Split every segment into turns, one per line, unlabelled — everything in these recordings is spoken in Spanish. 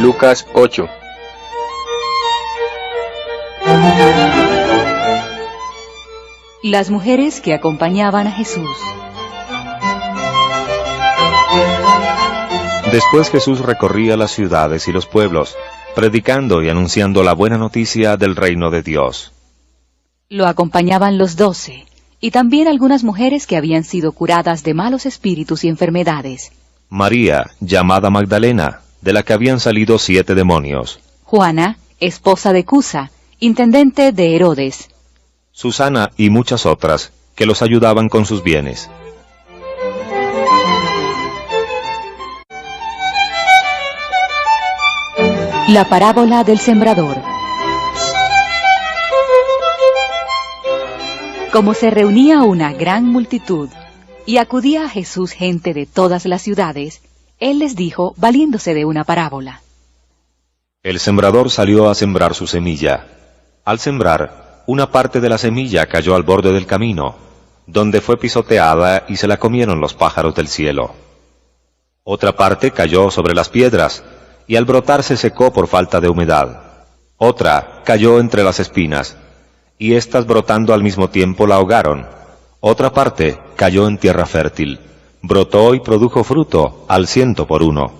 Lucas 8.
Las mujeres que acompañaban a Jesús.
Después Jesús recorría las ciudades y los pueblos, predicando y anunciando la buena noticia del reino de Dios.
Lo acompañaban los 12, y también algunas mujeres que habían sido curadas de malos espíritus y enfermedades.
María, llamada Magdalena, de la que habían salido 7 demonios.
Juana, esposa de Cusa, intendente de Herodes.
Susana y muchas otras, que los ayudaban con sus bienes.
La parábola del sembrador. Como se reunía una gran multitud, y acudía a Jesús gente de todas las ciudades, él les dijo, valiéndose de una parábola.
El sembrador salió a sembrar su semilla. Al sembrar, una parte de la semilla cayó al borde del camino, donde fue pisoteada y se la comieron los pájaros del cielo. Otra parte cayó sobre las piedras, y al brotar se secó por falta de humedad. Otra cayó entre las espinas, y éstas brotando al mismo tiempo la ahogaron. Otra parte cayó en tierra fértil, brotó y produjo fruto al 100 por 1.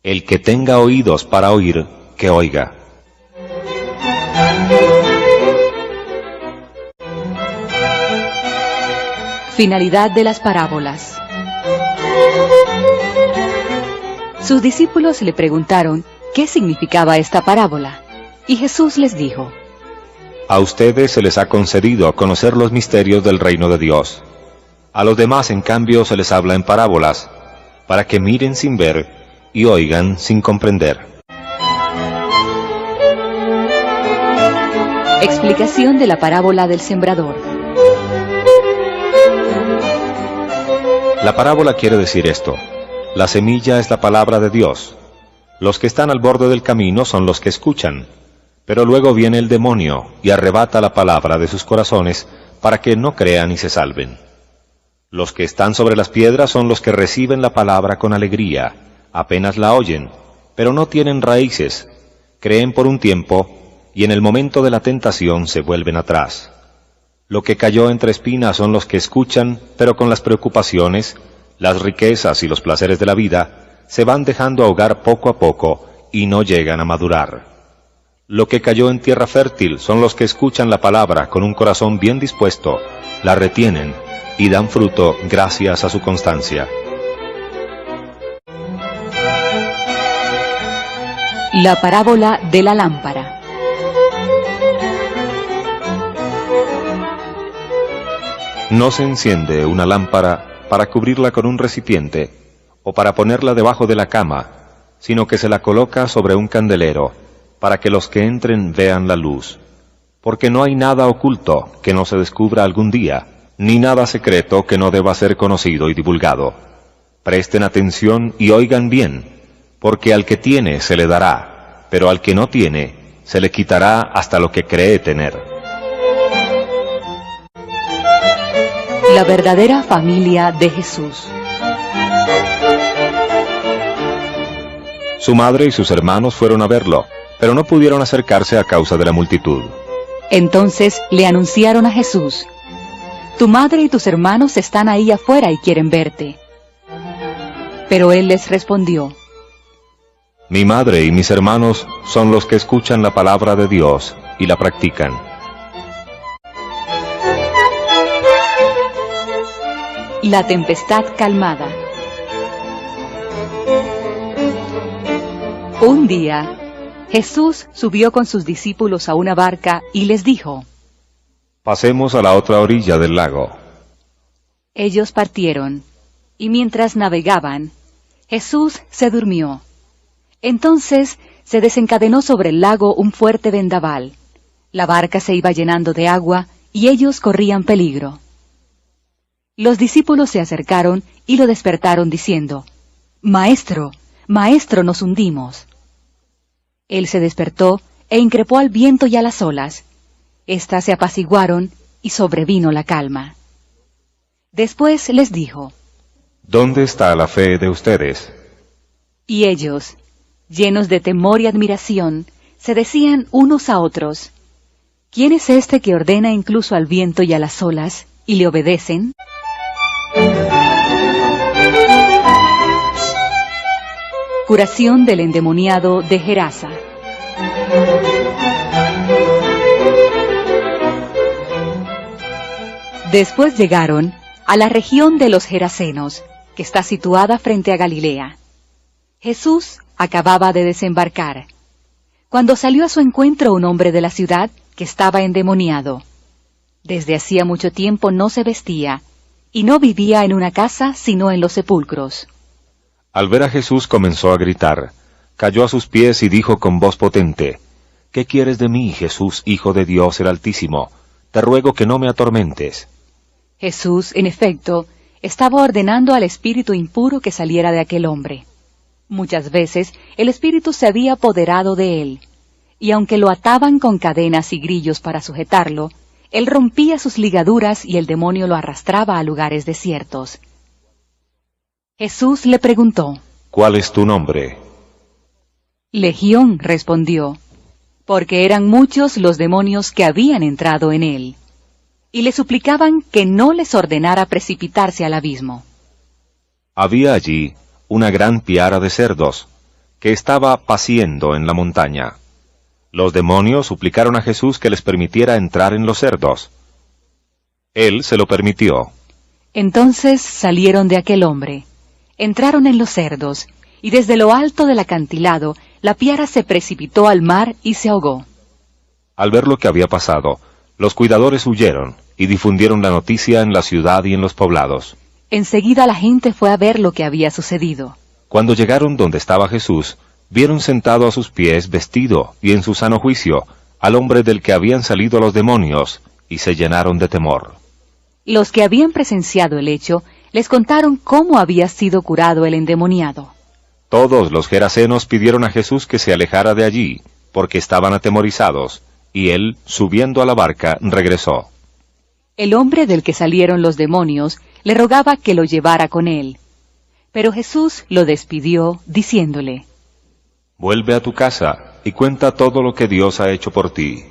El que tenga oídos para oír, que oiga.
Finalidad de las parábolas. Sus discípulos le preguntaron qué significaba esta parábola, y Jesús les dijo:
A ustedes se les ha concedido conocer los misterios del reino de Dios. A los demás, en cambio, se les habla en parábolas, para que miren sin ver y oigan sin comprender.
Explicación de la parábola del sembrador.
La parábola quiere decir esto: la semilla es la palabra de Dios. Los que están al borde del camino son los que escuchan, pero luego viene el demonio y arrebata la palabra de sus corazones para que no crean y se salven. Los que están sobre las piedras son los que reciben la palabra con alegría, apenas la oyen, pero no tienen raíces, creen por un tiempo y en el momento de la tentación se vuelven atrás. Lo que cayó entre espinas son los que escuchan, pero con las preocupaciones, las riquezas y los placeres de la vida, se van dejando ahogar poco a poco y no llegan a madurar. Lo que cayó en tierra fértil son los que escuchan la palabra con un corazón bien dispuesto, la retienen y dan fruto gracias a su constancia.
La parábola de la lámpara.
No se enciende una lámpara para cubrirla con un recipiente o para ponerla debajo de la cama, sino que se la coloca sobre un candelero, para que los que entren vean la luz. Porque no hay nada oculto que no se descubra algún día, ni nada secreto que no deba ser conocido y divulgado. Presten atención y oigan bien, porque al que tiene se le dará, pero al que no tiene se le quitará hasta lo que cree tener.
La verdadera familia de Jesús.
Su madre y sus hermanos fueron a verlo, pero no pudieron acercarse a causa de la multitud.
Entonces le anunciaron a Jesús: Tu madre y tus hermanos están ahí afuera y quieren verte. Pero él les respondió:
Mi madre y mis hermanos son los que escuchan la palabra de Dios y la practican.
La tempestad calmada. Un día, Jesús subió con sus discípulos a una barca y les dijo:
Pasemos a la otra orilla del lago.
Ellos partieron, y mientras navegaban, Jesús se durmió. Entonces se desencadenó sobre el lago un fuerte vendaval. La barca se iba llenando de agua y ellos corrían peligro. Los discípulos se acercaron y lo despertaron diciendo: Maestro, Maestro, nos hundimos. Él se despertó e increpó al viento y a las olas. Éstas se apaciguaron y sobrevino la calma. Después les dijo:
¿Dónde está la fe de ustedes?
Y ellos: Llenos de temor y admiración, se decían unos a otros: ¿quién es este que ordena incluso al viento y a las olas, y le obedecen? Curación del endemoniado de Gerasa. Después llegaron a la región de los Gerasenos, que está situada frente a Galilea. Jesús acababa de desembarcar, cuando salió a su encuentro un hombre de la ciudad que estaba endemoniado. Desde hacía mucho tiempo no se vestía, y no vivía en una casa sino en los sepulcros.
Al ver a Jesús comenzó a gritar, cayó a sus pies y dijo con voz potente: ¿Qué quieres de mí, Jesús, Hijo de Dios el Altísimo? Te ruego que no me atormentes.
Jesús, en efecto, estaba ordenando al espíritu impuro que saliera de aquel hombre. Muchas veces el espíritu se había apoderado de él, y aunque lo ataban con cadenas y grillos para sujetarlo, él rompía sus ligaduras y el demonio lo arrastraba a lugares desiertos. Jesús le preguntó:
¿Cuál es tu nombre?
Legión, respondió, porque eran muchos los demonios que habían entrado en él, y le suplicaban que no les ordenara precipitarse al abismo.
Había allí una gran piara de cerdos, que estaba paciendo en la montaña. Los demonios suplicaron a Jesús que les permitiera entrar en los cerdos. Él se lo permitió.
Entonces salieron de aquel hombre, entraron en los cerdos, y desde lo alto del acantilado la piara se precipitó al mar y se ahogó.
Al ver lo que había pasado, los cuidadores huyeron y difundieron la noticia en la ciudad y en los poblados.
Enseguida la gente fue a ver lo que había sucedido.
Cuando llegaron donde estaba Jesús, vieron sentado a sus pies, vestido y en su sano juicio, al hombre del que habían salido los demonios, y se llenaron de temor.
Los que habían presenciado el hecho les contaron cómo había sido curado el endemoniado.
Todos los gerasenos pidieron a Jesús que se alejara de allí, porque estaban atemorizados, y él, subiendo a la barca, regresó.
El hombre del que salieron los demonios le rogaba que lo llevara con él, pero Jesús lo despidió, diciéndole:
Vuelve a tu casa y cuenta todo lo que Dios ha hecho por ti.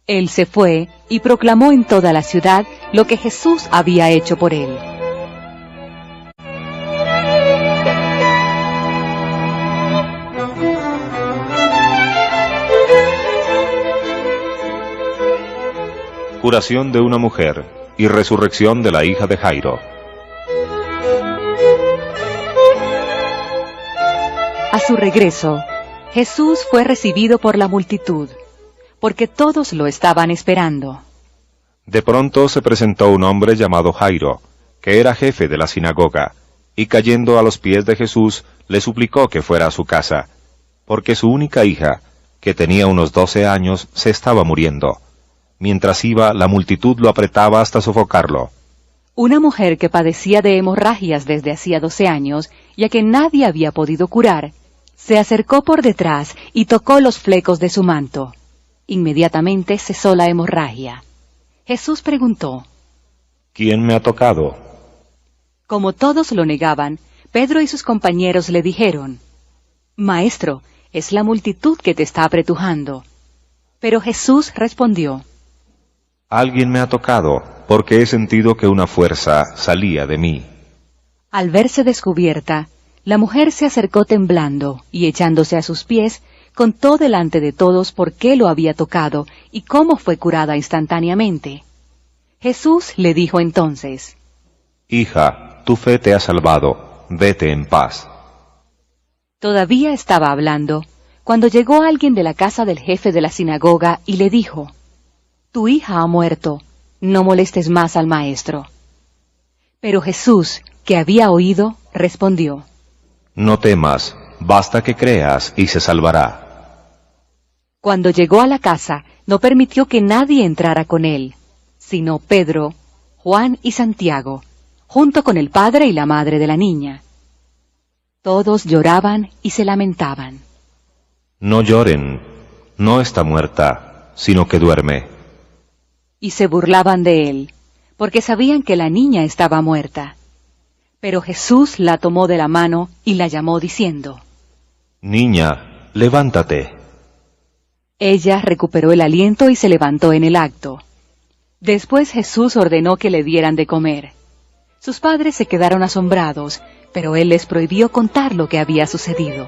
Él se fue y proclamó en toda la ciudad lo que Jesús había hecho por él.
Curación de una mujer y resurrección de la hija de Jairo.
A su regreso, Jesús fue recibido por la multitud, porque todos lo estaban esperando.
De pronto se presentó un hombre llamado Jairo, que era jefe de la sinagoga, y cayendo a los pies de Jesús, le suplicó que fuera a su casa, porque su única hija, que tenía unos 12 años, se estaba muriendo. Mientras iba, la multitud lo apretaba hasta sofocarlo.
Una mujer que padecía de hemorragias desde hacía 12 años, y a que nadie había podido curar, se acercó por detrás y tocó los flecos de su manto. Inmediatamente cesó la hemorragia. Jesús preguntó:
¿Quién me ha tocado?
Como todos lo negaban, Pedro y sus compañeros le dijeron: Maestro, es la multitud que te está apretujando. Pero Jesús respondió:
Alguien me ha tocado, porque he sentido que una fuerza salía de mí.
Al verse descubierta, la mujer se acercó temblando y echándose a sus pies, contó delante de todos por qué lo había tocado y cómo fue curada instantáneamente. Jesús le dijo entonces:
Hija, tu fe te ha salvado, vete en paz.
Todavía estaba hablando, cuando llegó alguien de la casa del jefe de la sinagoga y le dijo: Tu hija ha muerto, no molestes más al maestro. Pero Jesús, que había oído, respondió:
No temas, basta que creas y se salvará.
Cuando llegó a la casa, no permitió que nadie entrara con él, sino Pedro, Juan y Santiago, junto con el padre y la madre de la niña. Todos lloraban y se lamentaban.
No lloren, no está muerta, sino que duerme.
Y se burlaban de él, porque sabían que la niña estaba muerta. Pero Jesús la tomó de la mano y la llamó diciendo:
Niña, levántate.
Ella recuperó el aliento y se levantó en el acto. Después Jesús ordenó que le dieran de comer. Sus padres se quedaron asombrados, pero él les prohibió contar lo que había sucedido.